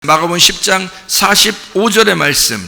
마가복음 10장 45절의 말씀,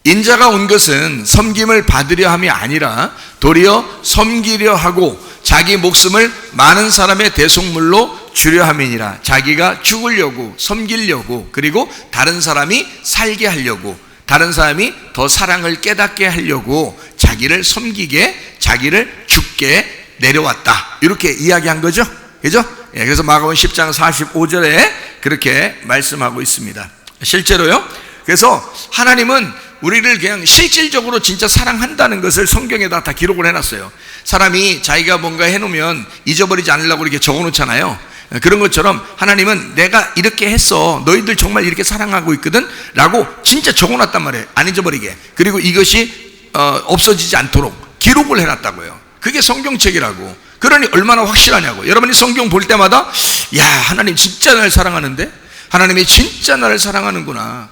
인자가 온 것은 섬김을 받으려 함이 아니라 도리어 섬기려 하고 자기 목숨을 많은 사람의 대속물로 주려 함이니라. 자기가 죽으려고, 섬기려고, 그리고 다른 사람이 살게 하려고, 다른 사람이 더 사랑을 깨닫게 하려고 자기를 섬기게, 자기를 죽게 내려왔다, 이렇게 이야기한 거죠. 그죠? 그래서 마가복음 10장 45절에 그렇게 말씀하고 있습니다. 실제로요. 그래서 하나님은 우리를 그냥 실질적으로 진짜 사랑한다는 것을 성경에다 다 기록을 해놨어요. 사람이 자기가 뭔가 해놓으면 잊어버리지 않으려고 이렇게 적어놓잖아요. 그런 것처럼 하나님은 내가 이렇게 했어, 너희들 정말 이렇게 사랑하고 있거든 라고 진짜 적어놨단 말이에요. 안 잊어버리게. 그리고 이것이 없어지지 않도록 기록을 해놨다고요. 그게 성경책이라고. 그러니 얼마나 확실하냐고. 여러분이 성경 볼 때마다 야, 하나님 진짜 날 사랑하는데, 하나님이 진짜 나를 사랑하는구나,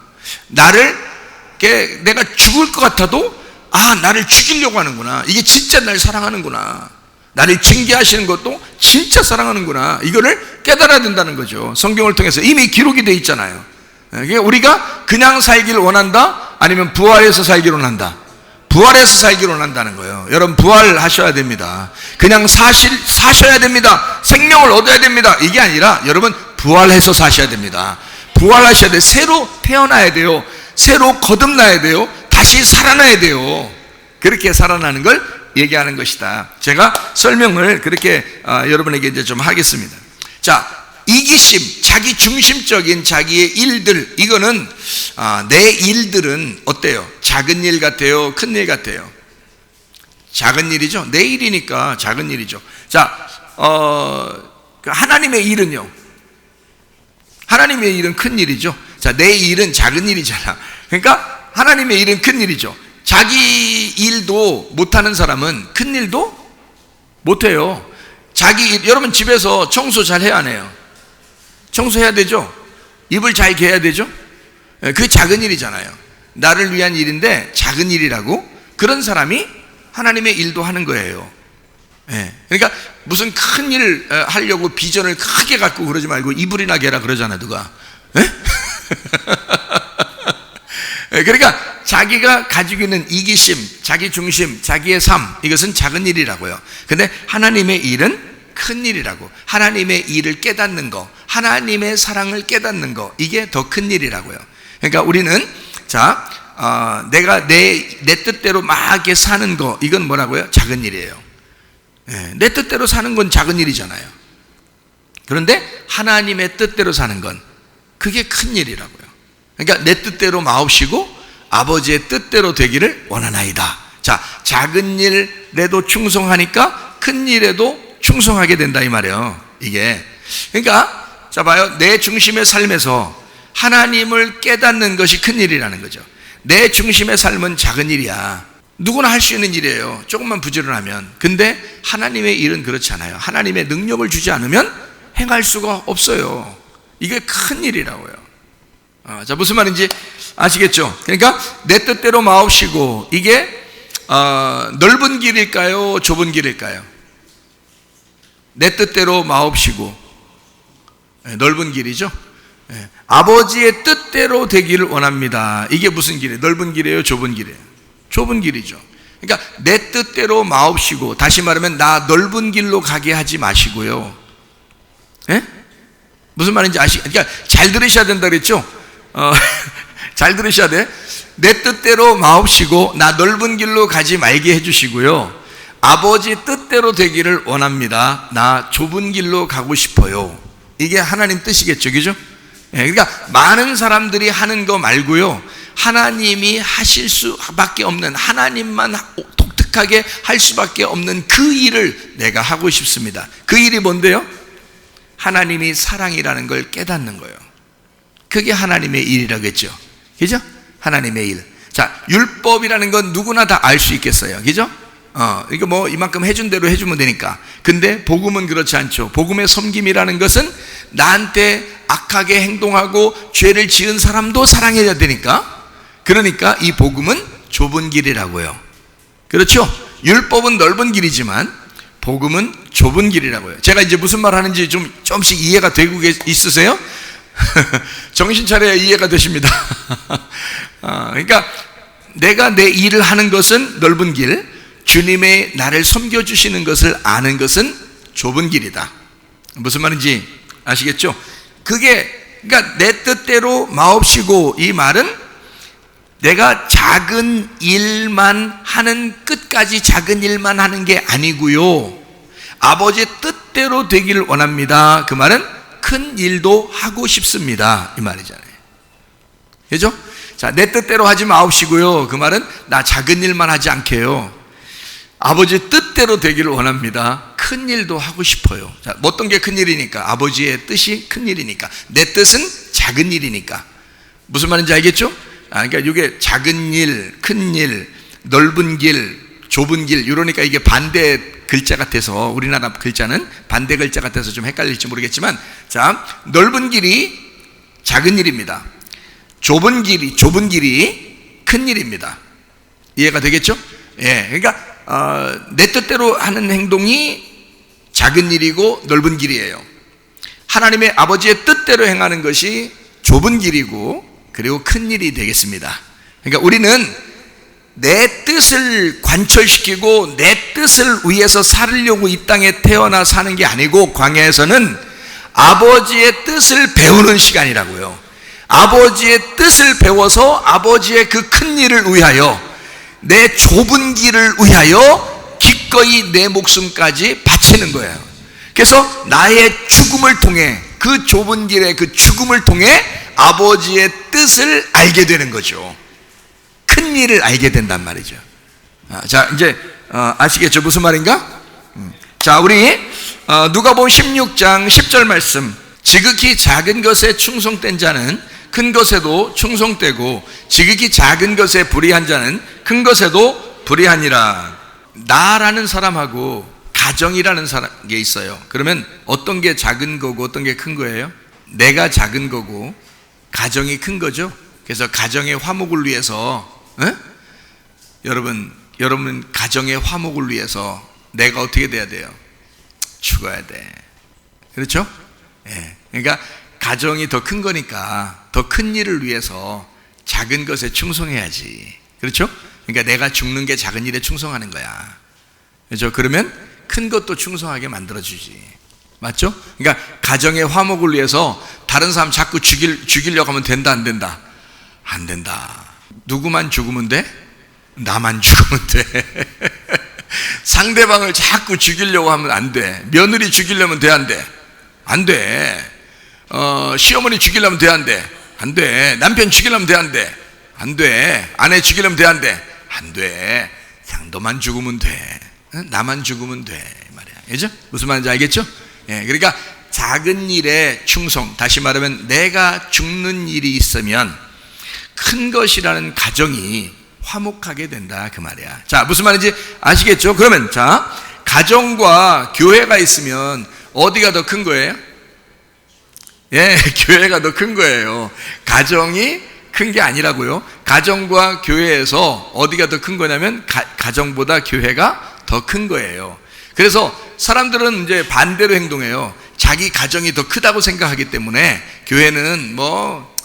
나를 내가 죽을 것 같아도 나를 죽이려고 하는구나, 이게 진짜 날 사랑하는구나, 나를 징계하시는 것도 진짜 사랑하는구나, 이거를 깨달아야 된다는 거죠. 성경을 통해서 이미 기록이 되어 있잖아요. 우리가 그냥 살기를 원한다, 아니면 부활해서 살기를 원한다? 부활해서 살기를 원한다는 거예요. 여러분, 부활하셔야 됩니다. 그냥 사셔야 됩니다. 생명을 얻어야 됩니다. 이게 아니라 여러분, 부활해서 사셔야 됩니다. 부활하셔야 돼요. 새로 태어나야 돼요. 새로 거듭나야 돼요. 다시 살아나야 돼요. 그렇게 살아나는 걸 얘기하는 것이다. 제가 설명을 그렇게 여러분에게 이제 좀 하겠습니다. 자, 이기심, 자기 중심적인 자기의 일들, 이거는 내 일들은 어때요? 작은 일 같아요? 큰 일 같아요? 작은 일이죠. 내 일이니까 작은 일이죠. 자, 하나님의 일은요, 하나님의 일은 큰 일이죠. 자, 내 일은 작은 일이잖아. 그러니까 하나님의 일은 큰 일이죠. 자기 일도 못하는 사람은 큰 일도 못해요. 자기 일, 여러분 집에서 청소 잘 해야 안 해요? 청소해야 되죠. 이불 잘 개야 되죠. 그게 작은 일이잖아요. 나를 위한 일인데 작은 일이라고. 그런 사람이 하나님의 일도 하는 거예요. 그러니까 무슨 큰 일 하려고 비전을 크게 갖고 그러지 말고 이불이나 개라 그러잖아, 누가. 그러니까 자기가 가지고 있는 이기심, 자기 중심, 자기의 삶, 이것은 작은 일이라고요. 근데 하나님의 일은 큰 일이라고. 하나님의 일을 깨닫는 거, 하나님의 사랑을 깨닫는 거, 이게 더 큰 일이라고요. 그러니까 우리는 내가 내 뜻대로 막 이렇게 사는 거, 이건 뭐라고요? 작은 일이에요. 내 뜻대로 사는 건 작은 일이잖아요. 그런데 하나님의 뜻대로 사는 건 그게 큰 일이라고요. 그러니까 내 뜻대로 마옵시고 아버지의 뜻대로 되기를 원하나이다. 자, 작은 일에도 충성하니까 큰 일에도 충성하게 된다, 이 말이에요. 이게. 그러니까 자, 봐요. 내 중심의 삶에서 하나님을 깨닫는 것이 큰 일이라는 거죠. 내 중심의 삶은 작은 일이야. 누구나 할 수 있는 일이에요. 조금만 부지런하면. 근데 하나님의 일은 그렇지 않아요. 하나님의 능력을 주지 않으면 행할 수가 없어요. 이게 큰 일이라고요. 자, 무슨 말인지 아시겠죠? 그러니까 내 뜻대로 마옵시고, 이게 넓은 길일까요? 좁은 길일까요? 내 뜻대로 마옵시고, 넓은 길이죠. 아버지의 뜻대로 되기를 원합니다. 이게 무슨 길이에요? 넓은 길이에요? 좁은 길이에요? 좁은 길이죠. 그러니까 내 뜻대로 마옵시고, 다시 말하면 나 넓은 길로 가게 하지 마시고요. 무슨 말인지 그러니까 잘 들으셔야 된다 그랬죠? 잘 들으셔야 돼. 내 뜻대로 마옵시고 나 넓은 길로 가지 말게 해주시고요, 아버지 뜻대로 되기를 원합니다. 나 좁은 길로 가고 싶어요. 이게 하나님 뜻이겠죠, 그죠? 그러니까 많은 사람들이 하는 거 말고요, 하나님이 하실 수밖에 없는, 하나님만 독특하게 할 수밖에 없는 그 일을 내가 하고 싶습니다. 그 일이 뭔데요? 하나님이 사랑이라는 걸 깨닫는 거예요. 그게 하나님의 일이라겠죠, 그죠? 하나님의 일. 자, 율법이라는 건 누구나 다 알 수 있겠어요, 그죠? 이거 뭐 이만큼 해준 대로 해주면 되니까. 근데 복음은 그렇지 않죠. 복음의 섬김이라는 것은 나한테 악하게 행동하고 죄를 지은 사람도 사랑해야 되니까. 그러니까 이 복음은 좁은 길이라고요. 그렇죠? 율법은 넓은 길이지만 복음은 좁은 길이라고요. 제가 이제 무슨 말 하는지 좀씩 이해가 되고 있으세요? 정신 차려야 이해가 되십니다. 그러니까 내가 내 일을 하는 것은 넓은 길, 주님의 나를 섬겨주시는 것을 아는 것은 좁은 길이다. 무슨 말인지 아시겠죠? 그러니까 내 뜻대로 마옵시고, 이 말은 내가 작은 일만 하는, 끝까지 작은 일만 하는 게 아니고요, 아버지의 뜻대로 되기를 원합니다. 그 말은 큰 일도 하고 싶습니다, 이 말이잖아요. 그죠? 자, 내 뜻대로 하지 마옵시고요, 그 말은 나 작은 일만 하지 않게요, 아버지의 뜻대로 되기를 원합니다. 큰 일도 하고 싶어요. 자, 어떤 게 큰 일이니까? 아버지의 뜻이 큰 일이니까. 내 뜻은 작은 일이니까. 무슨 말인지 알겠죠? 그러니까 이게 작은 일, 큰 일, 넓은 길, 좁은 길, 이러니까 이게 반대 글자 같아서, 우리나라 글자는 반대 글자 같아서 좀 헷갈릴지 모르겠지만, 자, 넓은 길이 작은 일입니다. 좁은 길이 큰 일입니다. 이해가 되겠죠? 예, 그러니까 내 뜻대로 하는 행동이 작은 일이고 넓은 길이에요. 하나님의 아버지의 뜻대로 행하는 것이 좁은 길이고, 그리고 큰 일이 되겠습니다. 그러니까 우리는 내 뜻을 관철시키고 내 뜻을 위해서 살으려고 이 땅에 태어나 사는 게 아니고, 광야에서는 아버지의 뜻을 배우는 시간이라고요. 아버지의 뜻을 배워서 아버지의 그 큰 일을 위하여, 내 좁은 길을 위하여 기꺼이 내 목숨까지 바치는 거예요. 그래서 나의 죽음을 통해, 그 좁은 길의 그 죽음을 통해 아버지의 뜻을 알게 되는 거죠. 큰 일을 알게 된단 말이죠. 자, 이제 아시겠죠? 무슨 말인가? 자, 우리 누가복음 16장 10절 말씀. 지극히 작은 것에 충성된 자는 큰 것에도 충성되고, 지극히 작은 것에 불의한 자는 큰 것에도 불의하니라. 나라는 사람하고 가정이라는 게 있어요. 그러면 어떤 게 작은 거고 어떤 게 큰 거예요? 내가 작은 거고 가정이 큰 거죠. 그래서 가정의 화목을 위해서, 여러분 가정의 화목을 위해서 내가 어떻게 돼야 돼요? 죽어야 돼. 그렇죠? 예. 그러니까 가정이 더 큰 거니까 더 큰 일을 위해서 작은 것에 충성해야지. 그렇죠? 그러니까 내가 죽는 게 작은 일에 충성하는 거야. 그렇죠? 그러면 큰 것도 충성하게 만들어주지. 맞죠? 그러니까 가정의 화목을 위해서 다른 사람 자꾸 죽이려고 하면 된다, 안 된다? 안 된다. 누구만 죽으면 돼? 나만 죽으면 돼. 상대방을 자꾸 죽이려고 하면 안 돼. 며느리 죽이려면 돼, 안 돼? 안 돼. 시어머니 죽이려면 돼, 안 돼? 안 돼. 남편 죽이려면 돼, 안 돼? 안 돼. 아내 죽이려면 돼, 안 돼? 안 돼. 그냥 너만 죽으면 돼. 나만 죽으면 돼, 말이야. 그죠? 무슨 말인지 알겠죠? 예, 그러니까 작은 일에 충성, 다시 말하면 내가 죽는 일이 있으면 큰 것이라는 가정이 화목하게 된다, 그 말이야. 자, 무슨 말인지 아시겠죠? 그러면 자, 가정과 교회가 있으면 어디가 더 큰 거예요? 예, 교회가 더 큰 거예요. 가정이 큰 게 아니라고요. 가정과 교회에서 어디가 더 큰 거냐면 가정보다 교회가 더 큰 거예요. 그래서 사람들은 이제 반대로 행동해요. 자기 가정이 더 크다고 생각하기 때문에 교회는 뭐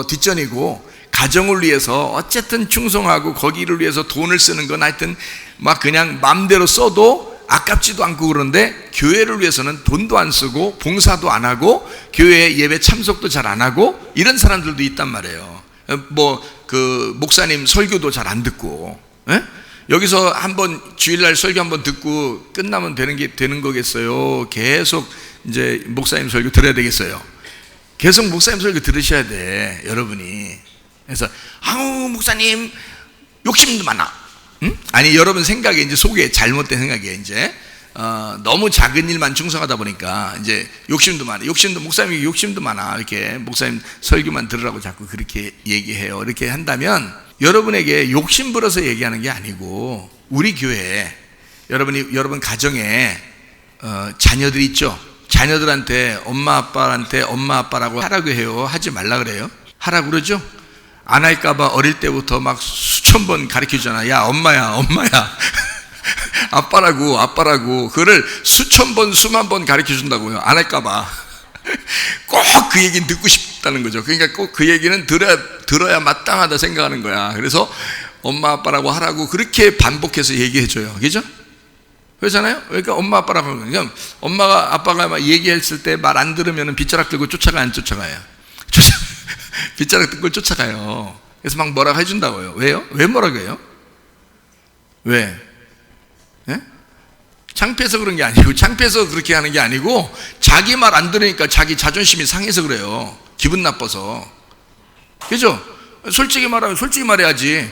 뒷전이고, 가정을 위해서 어쨌든 충성하고 거기를 위해서 돈을 쓰는 건 하여튼 막 그냥 맘대로 써도 아깝지도 않고, 그런데 교회를 위해서는 돈도 안 쓰고 봉사도 안 하고 교회 예배 참석도 잘 안 하고 이런 사람들도 있단 말이에요. 그 목사님 설교도 잘 안 듣고, 여기서 한번 주일날 설교 한번 듣고 끝나면 되는 거겠어요? 계속 이제 목사님 설교 들어야 되겠어요? 계속 목사님 설교 들으셔야 돼, 여러분이. 그래서 아우 목사님 욕심도 많아. 아니, 여러분 생각에 이제 속에 잘못된 생각이에요. 이제 너무 작은 일만 충성하다 보니까 이제 욕심도 많아. 목사님이 욕심도 많아. 이렇게 목사님 설교만 들으라고 자꾸 그렇게 얘기해요. 이렇게 한다면 여러분에게 욕심 부려서 얘기하는 게 아니고, 우리 교회에 여러분 가정에 자녀들 있죠? 자녀들한테 엄마 아빠라고 하라고 해요? 하지 말라 그래요? 하라고 그러죠? 안 할까봐 어릴 때부터 막 수천 번 가르쳐주잖아. 야, 엄마야 아빠라고 그거를 수천 번 수만 번 가르쳐준다고요. 안 할까봐. 꼭 그 얘기는 듣고 싶다는 거죠. 그러니까 꼭 그 얘기는 들어야 마땅하다 생각하는 거야. 그래서 엄마 아빠라고 하라고 그렇게 반복해서 얘기해줘요. 그죠? 그렇잖아요? 그러니까 엄마 아빠라고 하는 거예요. 그러니까 엄마가 아빠가 막 얘기했을 때 말 안 들으면 빗자락 들고 쫓아가요, 안 쫓아가요? 빗자락 들고 쫓아가요. 그래서 막 뭐라고 해준다고요. 왜요? 왜 뭐라고 해요? 왜? 예? 창피해서 그런 게 아니고, 창피해서 그렇게 하는 게 아니고, 자기 말 안 들으니까 자기 자존심이 상해서 그래요. 기분 나빠서. 그죠? 솔직히 말해야지.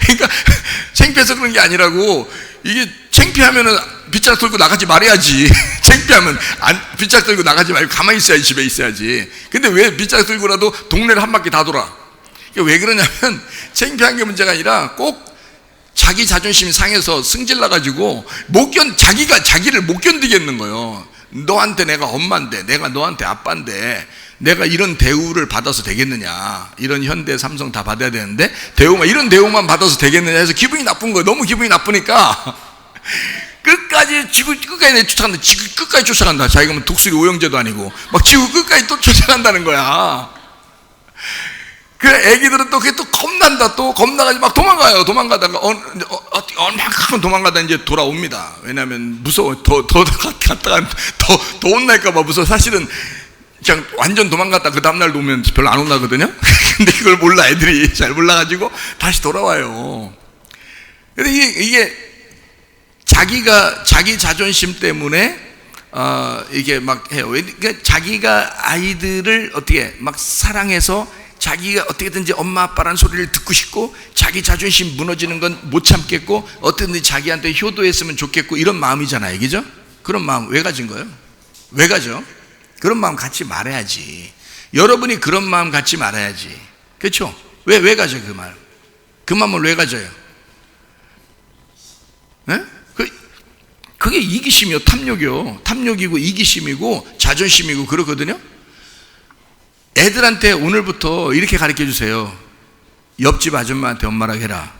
그러니까 창피해서 그런 게 아니라고. 이게 창피하면은 빗자락 들고 나가지 말아야지. 창피하면 빗자락 들고 나가지 말고 가만히 있어야지, 집에 있어야지. 근데 왜 빗자락 들고라도 동네를 한 바퀴 다 돌아? 왜 그러냐면 창피한 게 문제가 아니라 꼭 자기 자존심이 상해서 승질나가지고 자기가 자기를 못 견디겠는 거예요. 너한테 내가 엄마인데, 내가 너한테 아빠인데, 내가 이런 대우를 받아서 되겠느냐? 이런 현대, 삼성 다 받아야 되는데 이런 대우만 받아서 되겠느냐 해서 기분이 나쁜 거예요. 너무 기분이 나쁘니까 끝까지 지구 끝까지 쫓아간다. 지구 끝까지 쫓아간다. 자기가 뭐 독수리 오형제도 아니고 막 지구 끝까지 또 쫓아간다는 거야. 그 애기들은 또 그게 또 겁난다. 또 겁나가지고 막 도망가요. 도망가다가 얼마큼 도망가다 이제 돌아옵니다. 왜냐하면 무서워. 더 갔다가 더 혼날까봐 무서워. 사실은 그냥 완전 도망갔다 그 다음날 오면 별로 안 혼나거든요. 근데 그걸 몰라. 애들이 잘 몰라가지고 다시 돌아와요. 근데 이게 자기 자존심 때문에 이게 막 해요. 그러니까 자기가 아이들을 어떻게 막 사랑해서 자기가 어떻게든지 엄마 아빠라는 소리를 듣고 싶고, 자기 자존심 무너지는 건 못 참겠고, 어떻게든지 자기한테 효도했으면 좋겠고, 이런 마음이잖아요. 그죠? 그런 마음 왜 가진 거예요? 왜 가져? 그런 마음 갖지 말아야지. 여러분이 그런 마음 갖지 말아야지. 그렇죠? 왜 가져 그 말? 그 마음을 왜 가져요? 네? 그게 이기심이요, 탐욕이요. 탐욕이고 이기심이고 자존심이고 그렇거든요. 애들한테 오늘부터 이렇게 가르쳐 주세요. 옆집 아줌마한테 엄마라 해라.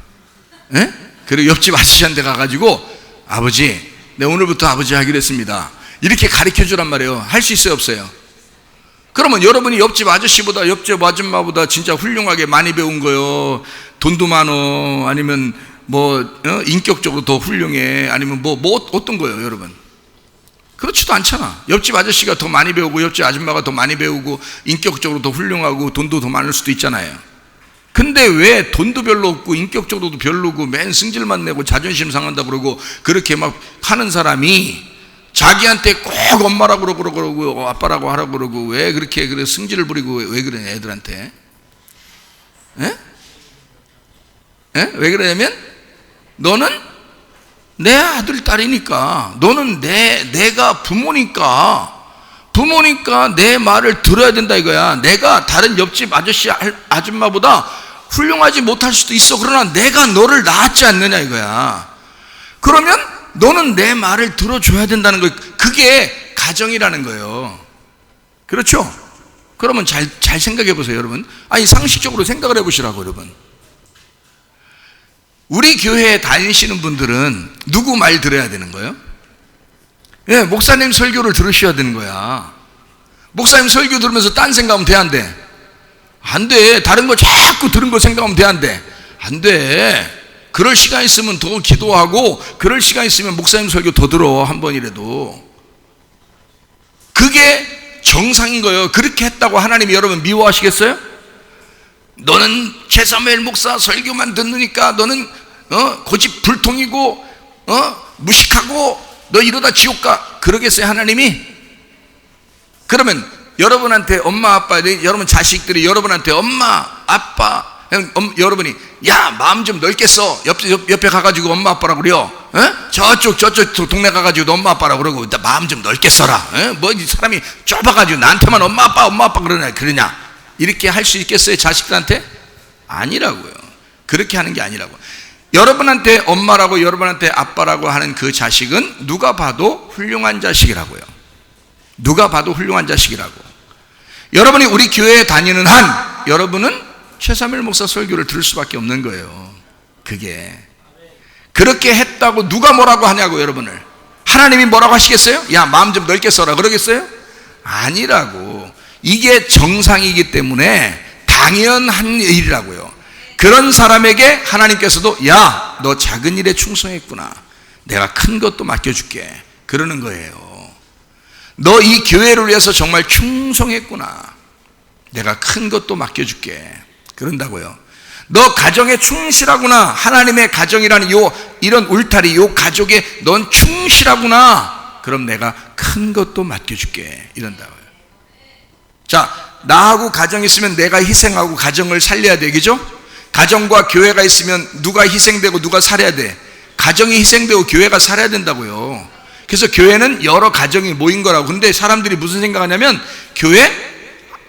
예? 그리고 옆집 아저씨한테 가가지고 아버지, 네 오늘부터 아버지 하기로 했습니다. 이렇게 가르쳐 주란 말이에요. 할 수 있어요, 없어요? 그러면 여러분이 옆집 아저씨보다 옆집 아줌마보다 진짜 훌륭하게 많이 배운 거요. 돈도 많어. 아니면 인격적으로 더 훌륭해. 아니면 어떤 거예요, 여러분? 그렇지도 않잖아. 옆집 아저씨가 더 많이 배우고 옆집 아줌마가 더 많이 배우고 인격적으로 더 훌륭하고 돈도 더 많을 수도 있잖아요. 근데 왜 돈도 별로 없고 인격적으로도 별로고 맨 승질만 내고 자존심 상한다 그러고 그렇게 막 하는 사람이 자기한테 꼭 엄마라고 그러고 아빠라고 하라고 그러고 왜 그렇게 승질을 부리고 왜 그러냐 애들한테? 에? 왜 그러냐면 너는 내 아들 딸이니까, 너는 내가 부모니까 내 말을 들어야 된다 이거야. 내가 다른 옆집 아저씨 아줌마보다 훌륭하지 못할 수도 있어. 그러나 내가 너를 낳았지 않느냐 이거야. 그러면 너는 내 말을 들어줘야 된다는 거예요. 그게 가정이라는 거예요. 그렇죠? 그러면 잘 생각해 보세요, 여러분. 아니, 상식적으로 생각을 해 보시라고, 여러분. 우리 교회에 다니시는 분들은 누구 말 들어야 되는 거예요? 예, 목사님 설교를 들으셔야 되는 거야. 목사님 설교 들으면서 딴 생각하면 돼, 안 돼? 안 돼. 다른 거 자꾸 들은 거 생각하면 돼, 안 돼? 안 돼. 그럴 시간 있으면 더 기도하고, 그럴 시간 있으면 목사님 설교 더 들어, 한 번이라도. 그게 정상인 거예요. 그렇게 했다고 하나님이 여러분 미워하시겠어요? 너는 최사무엘 목사 설교만 듣느니까 너는 고집불통이고 무식하고 너 이러다 지옥 가, 그러겠어요 하나님이? 그러면 여러분한테 엄마 아빠, 여러분 자식들이 여러분한테 엄마 아빠, 여러분이 야 마음 좀 넓게 써, 옆에 가가지고 엄마 아빠라고 그래요. 저쪽 동네 가가지고 너 엄마 아빠라고 그러고 마음 좀 넓게 써라. 뭐 사람이 좁아가지고 나한테만 엄마 아빠 그러냐 이렇게 할 수 있겠어요 자식들한테? 아니라고요. 그렇게 하는 게 아니라고. 여러분한테 엄마라고 여러분한테 아빠라고 하는 그 자식은 누가 봐도 훌륭한 자식이라고요. 누가 봐도 훌륭한 자식이라고. 여러분이 우리 교회에 다니는 한 여러분은 최사무엘 목사 설교를 들을 수밖에 없는 거예요. 그게 그렇게 했다고 누가 뭐라고 하냐고. 여러분을 하나님이 뭐라고 하시겠어요? 야 마음 좀 넓게 써라 그러겠어요? 아니라고. 이게 정상이기 때문에 당연한 일이라고요. 그런 사람에게 하나님께서도 야, 너 작은 일에 충성했구나, 내가 큰 것도 맡겨줄게 그러는 거예요. 너 이 교회를 위해서 정말 충성했구나, 내가 큰 것도 맡겨줄게 그런다고요. 너 가정에 충실하구나, 하나님의 가정이라는 이런 울타리, 요 가족에 넌 충실하구나, 그럼 내가 큰 것도 맡겨줄게 이런다고요. 자, 나하고 가정이 있으면 내가 희생하고 가정을 살려야 되겠죠? 가정과 교회가 있으면 누가 희생되고 누가 살아야 돼? 가정이 희생되고 교회가 살아야 된다고요. 그래서 교회는 여러 가정이 모인 거라고. 근데 사람들이 무슨 생각하냐면 교회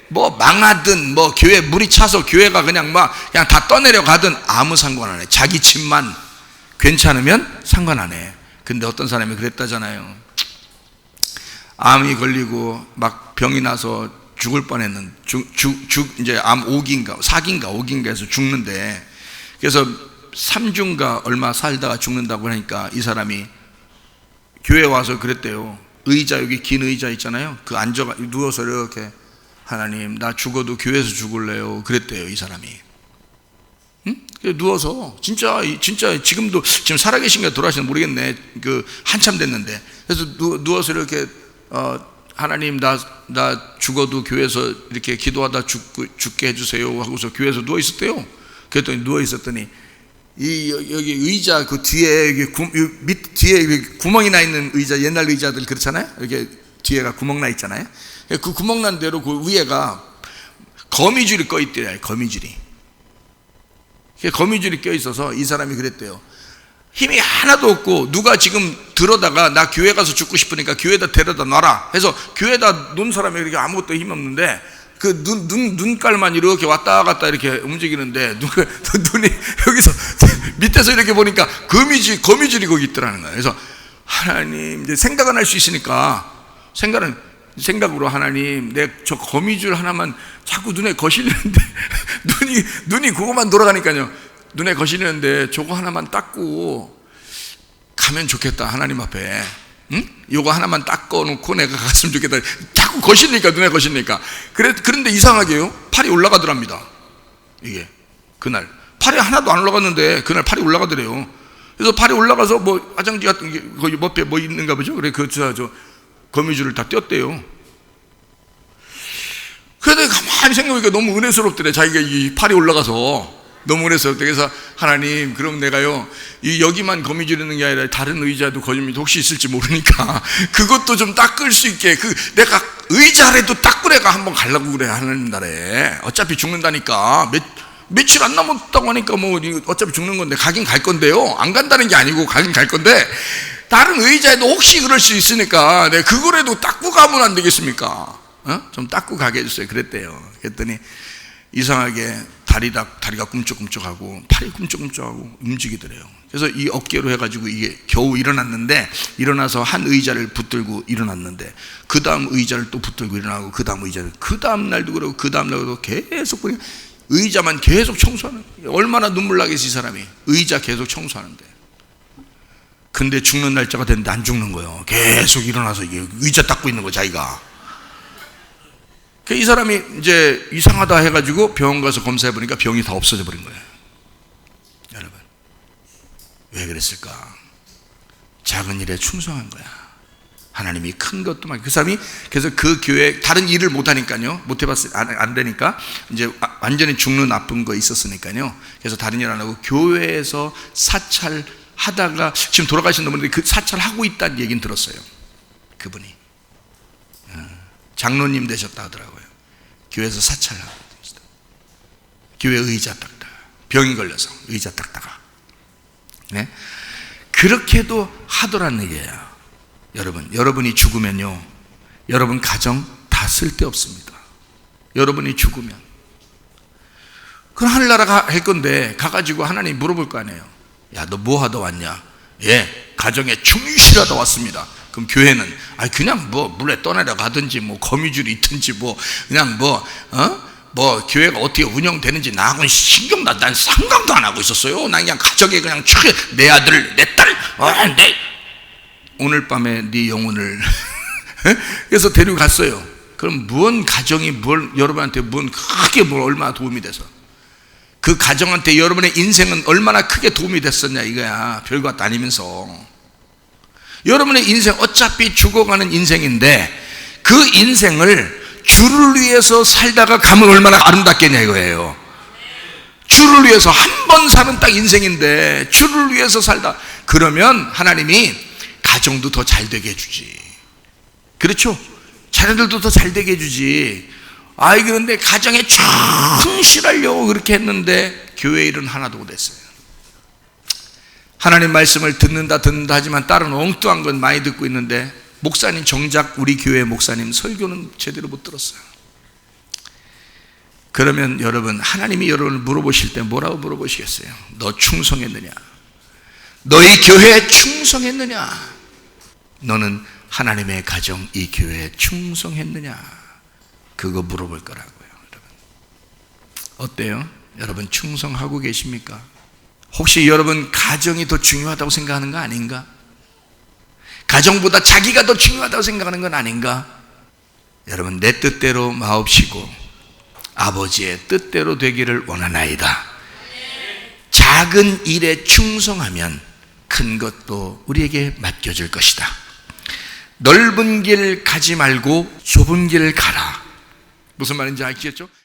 뭐 망하든 뭐 교회 물이 차서 교회가 그냥 다 떠내려 가든 아무 상관 안 해. 자기 집만 괜찮으면 상관 안 해. 근데 어떤 사람이 그랬다잖아요. 암이 걸리고 막 병이 나서 죽을 뻔했는 이제 암 5기인가 4기인가 5기인가 해서 죽는데, 그래서 3주인가 얼마 살다가 죽는다고 하니까 이 사람이 교회 와서 그랬대요. 의자, 여기 긴 의자 있잖아요. 그 앉아가 누워서 이렇게 하나님 나 죽어도 교회에서 죽을래요 그랬대요 이 사람이. 응? 누워서 진짜 지금도 지금 살아계신가 돌아가시는지 모르겠네. 그 한참 됐는데, 그래서 누워서 이렇게 하나님 나 죽어도 교회에서 이렇게 기도하다 죽게 해주세요 하고서 교회에서 누워 있었대요. 그랬더니 누워 있었더니 여기 의자 그 뒤에 밑 뒤에 구멍이 나 있는 의자, 옛날 의자들 그렇잖아요. 이렇게 뒤에가 구멍 나 있잖아요. 그 구멍 난 대로 그 위에가 거미줄이 꺼 있대요. 거미줄이 껴 있어서 이 사람이 그랬대요. 힘이 하나도 없고 누가 지금 들어다가 나 교회 가서 죽고 싶으니까 교회에다 데려다 놔라 해서 교회에다 놓은 사람이 이렇게 아무것도 힘 없는데 그 눈깔만 이렇게 왔다 갔다 이렇게 움직이는데 눈이 여기서 밑에서 이렇게 보니까 거미줄이 거기 있더라는 거예요. 그래서 하나님, 이제 생각은 할 수 있으니까 생각으로 하나님, 내 저 거미줄 하나만 자꾸 눈에 거실리는데 눈이 그거만 돌아가니까요. 눈에 거실리는데 저거 하나만 닦고 가면 좋겠다 하나님 앞에. 응? 요거 하나만 닦아놓고 내가 갔으면 좋겠다. 자꾸 거실리니까, 눈에 거실리니까. 그런데 이상하게요, 팔이 올라가더랍니다. 이게 그날 팔이 하나도 안 올라갔는데 그날 팔이 올라가더래요. 그래서 팔이 올라가서 뭐 화장지 같은 게 거기 옆에 뭐 있는가 보죠. 그래 저 거미줄을 다 떼었대요. 그런데 가만히 생각해보니까 너무 은혜스럽더래. 자기가 이 팔이 올라가서 너무 은혜스럽대. 그래서 하나님, 그럼 내가요 여기만 거미줄 있는 게 아니라 다른 의자도 거미줄 혹시 있을지 모르니까 그것도 좀 닦을 수 있게 내가 의자라도 닦고 내가 한번 가려고 그래. 하나님 나라에 어차피 죽는다니까. 며칠 안 남았다고 하니까 뭐 어차피 죽는 건데 가긴 갈 건데요. 안 간다는 게 아니고 가긴 갈 건데 다른 의자에도 혹시 그럴 수 있으니까 내가 그거라도 닦고 가면 안 되겠습니까? 좀 닦고 가게 해주세요 그랬대요. 그랬더니 이상하게 다리가 꿈쩍꿈쩍하고 팔이 꿈쩍꿈쩍하고 움직이더래요. 그래서 이 어깨로 해가지고 이게 겨우 일어났는데, 일어나서 한 의자를 붙들고 일어났는데 그 다음 의자를 또 붙들고 일어나고 그 다음 의자를 그 다음 날도 그러고 그 다음 날도 계속 그냥 의자만 계속 청소하는. 얼마나 눈물 나겠어 이 사람이. 의자 계속 청소하는데. 근데 죽는 날짜가 됐는데 안 죽는 거예요. 계속 일어나서 이게 의자 닦고 있는 거 자기가. 이 사람이 이제 이상하다 해가지고 병원 가서 검사해 보니까 병이 다 없어져 버린 거예요. 여러분, 왜 그랬을까? 작은 일에 충성한 거야. 하나님이 큰 것도 막. 그 사람이 그래서 그 교회 다른 일을 못 하니까요, 못 해봤을 안 되니까 이제 완전히 죽는 나쁜 거 있었으니까요. 그래서 다른 일 안 하고 교회에서 사찰하다가 지금 돌아가신 분인데 그 사찰하고 있다는 얘기는 들었어요. 그분이 장로님 되셨다 하더라고요. 교회에서 사찰하고 있다. 교회 의자 닦다가 병이 걸려서 의자 닦다가. 네? 그렇게도 하더라는 얘기예요. 여러분이 죽으면요, 여러분 가정 다 쓸데없습니다. 여러분이 죽으면 그럼 하늘나라 갈 건데 가가지고 하나님 물어볼 거 아니에요. 야, 너 뭐 하다 왔냐? 예, 가정에 충실하다 왔습니다. 그럼 교회는 그냥 뭐 물에 떠내려 가든지 뭐 거미줄이 있든지 뭐 그냥 뭐 교회가 어떻게 운영되는지 나하고는 신경도 난 상관도 안 하고 있었어요. 난 그냥 가정에 그냥 내 아들 내 딸 오늘 밤에 네 영혼을 그래서 데리고 갔어요. 그럼 무언 가정이 여러분한테 크게 얼마나 도움이 돼서 그 가정한테 여러분의 인생은 얼마나 크게 도움이 됐었냐 이거야. 별것도 아니면서. 여러분의 인생 어차피 죽어가는 인생인데 그 인생을 주를 위해서 살다가 가면 얼마나 아름답겠냐 이거예요. 주를 위해서 한 번 사는 딱 인생인데 주를 위해서 살다 그러면 하나님이 가정도 더 잘 되게 해주지. 그렇죠? 자녀들도 더 잘 되게 해주지. 그런데 가정에 충실하려고 그렇게 했는데 교회 일은 하나도 못했어요. 하나님 말씀을 듣는다 하지만 다른 엉뚱한 건 많이 듣고 있는데 목사님, 정작 우리 교회 목사님 설교는 제대로 못 들었어요. 그러면 여러분, 하나님이 여러분을 물어보실 때 뭐라고 물어보시겠어요? 너 충성했느냐? 너희 교회에 충성했느냐? 너는 하나님의 가정, 이 교회에 충성했느냐? 그거 물어볼 거라고요. 여러분, 어때요? 여러분 충성하고 계십니까? 혹시 여러분 가정이 더 중요하다고 생각하는 거 아닌가? 가정보다 자기가 더 중요하다고 생각하는 건 아닌가? 여러분, 내 뜻대로 마옵시고 아버지의 뜻대로 되기를 원하나이다. 작은 일에 충성하면 큰 것도 우리에게 맡겨질 것이다. 넓은 길 가지 말고 좁은 길 가라. 무슨 말인지 아시겠죠?